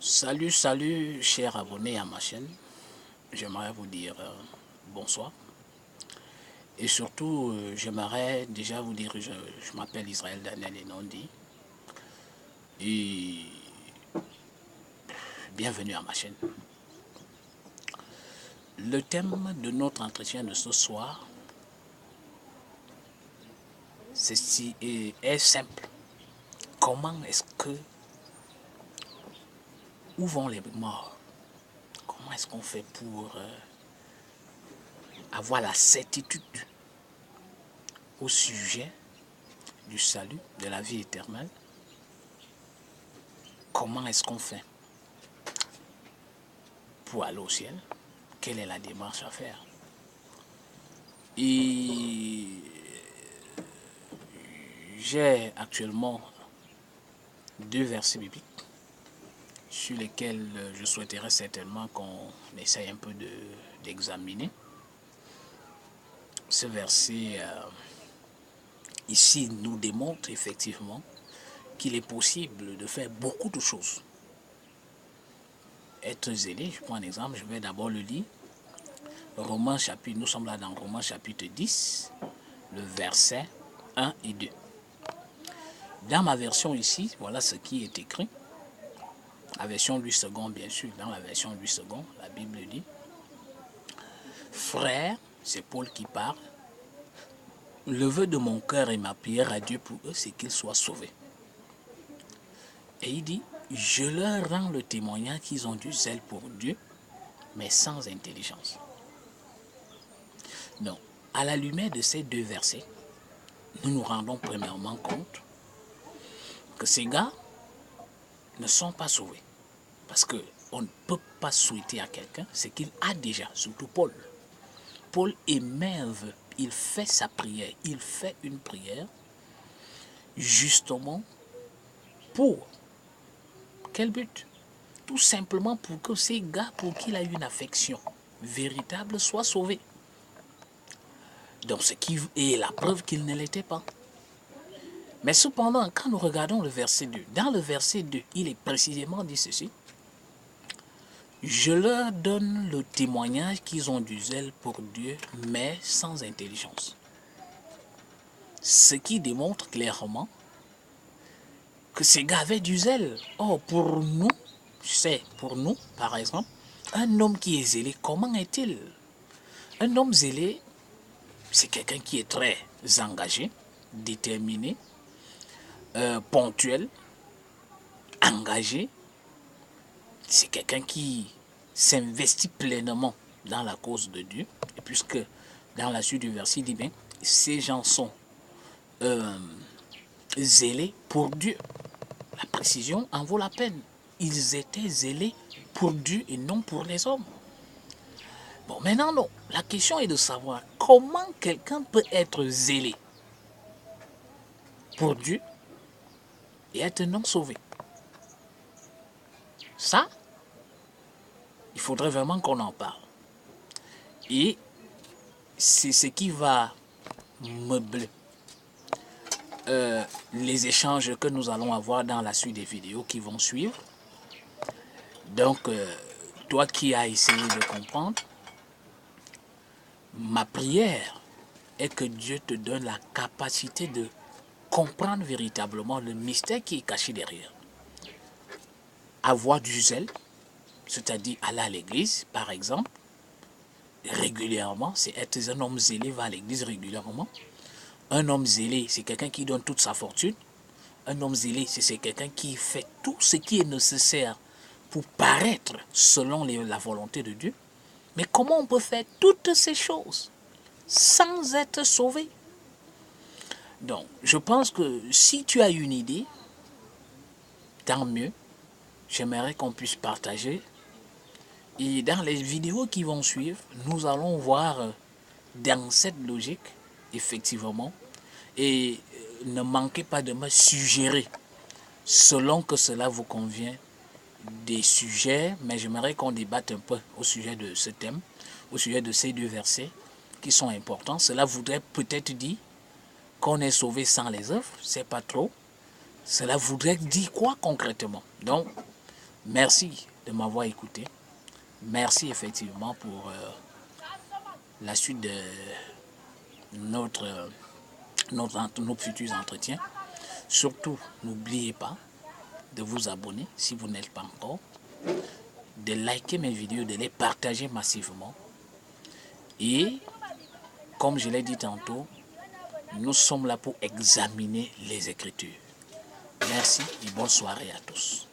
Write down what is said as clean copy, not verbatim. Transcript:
Salut, chers abonnés à ma chaîne. J'aimerais vous dire bonsoir. Et surtout, j'aimerais déjà vous dire que je m'appelle Israël Daniel Enondi. Et bienvenue à ma chaîne. Le thème de notre entretien de ce soir est simple. Comment est-ce que... Où vont les morts? Comment est-ce qu'on fait pour avoir la certitude au sujet du salut, de la vie éternelle? Comment est-ce qu'on fait pour aller au ciel? Quelle est la démarche à faire? Et j'ai actuellement 2 versets bibliques sur lesquels je souhaiterais certainement qu'on essaye un peu d'examiner. Ce verset ici nous démontre effectivement qu'il est possible de faire beaucoup de choses. Être zélé, je prends un exemple, je vais d'abord le lire. Nous sommes là dans Romains chapitre 10, le verset 1 et 2. Dans ma version ici, voilà ce qui est écrit. La version Louis II, bien sûr, dans la version Louis II, la Bible dit: Frères, c'est Paul qui parle, le vœu de mon cœur et ma prière à Dieu pour eux, c'est qu'ils soient sauvés. Et il dit: je leur rends le témoignage qu'ils ont du zèle pour Dieu, mais sans intelligence. Donc, à la lumière de ces 2 versets, nous nous rendons premièrement compte que ces gars ne sont pas sauvés. Parce qu'on ne peut pas souhaiter à quelqu'un ce qu'il a déjà, surtout Paul. Paul émet un vœu, il fait sa prière, il fait une prière justement pour quel but? Tout simplement pour que ces gars pour qui il a une affection véritable soient sauvés. Donc ce qui est la preuve qu'il ne l'était pas. Mais cependant, quand nous regardons le verset 2, dans le verset 2, il est précisément dit ceci: je leur donne le témoignage qu'ils ont du zèle pour Dieu, mais sans intelligence. Ce qui démontre clairement que ces gars avaient du zèle. Or, pour nous, par exemple, un homme qui est zélé, comment est-il? Un homme zélé, c'est quelqu'un qui est très engagé, déterminé, ponctuel, engagé. C'est quelqu'un qui s'investit pleinement dans la cause de Dieu. Et puisque dans la suite du verset, il dit bien, ces gens sont zélés pour Dieu. La précision en vaut la peine. Ils étaient zélés pour Dieu et non pour les hommes. Bon, maintenant, non. La question est de savoir comment quelqu'un peut être zélé pour Dieu et être non sauvé. Ça, il faudrait vraiment qu'on en parle. Et c'est ce qui va meubler les échanges que nous allons avoir dans la suite des vidéos qui vont suivre. Donc, toi qui as essayé de comprendre, ma prière est que Dieu te donne la capacité de comprendre véritablement le mystère qui est caché derrière. Avoir du zèle, c'est-à-dire aller à l'église, par exemple, régulièrement, c'est être un homme zélé, va à l'église régulièrement. Un homme zélé, c'est quelqu'un qui donne toute sa fortune. Un homme zélé, c'est quelqu'un qui fait tout ce qui est nécessaire pour paraître selon la volonté de Dieu. Mais comment on peut faire toutes ces choses sans être sauvé? Donc, je pense que si tu as une idée, tant mieux. J'aimerais qu'on puisse partager. Et dans les vidéos qui vont suivre, nous allons voir dans cette logique, effectivement. Et ne manquez pas de me suggérer, selon que cela vous convient, des sujets. Mais j'aimerais qu'on débatte un peu au sujet de ce thème, au sujet de ces 2 versets qui sont importants. Cela voudrait peut-être dire qu'on est sauvé sans les œuvres, c'est pas trop. Cela voudrait dire quoi concrètement? Donc, Merci de m'avoir écouté. Merci effectivement pour la suite de nos futurs entretiens. Surtout, n'oubliez pas de vous abonner si vous n'êtes pas encore, de liker mes vidéos, de les partager massivement. Et, comme je l'ai dit tantôt, nous sommes là pour examiner les Écritures. Merci et bonne soirée à tous.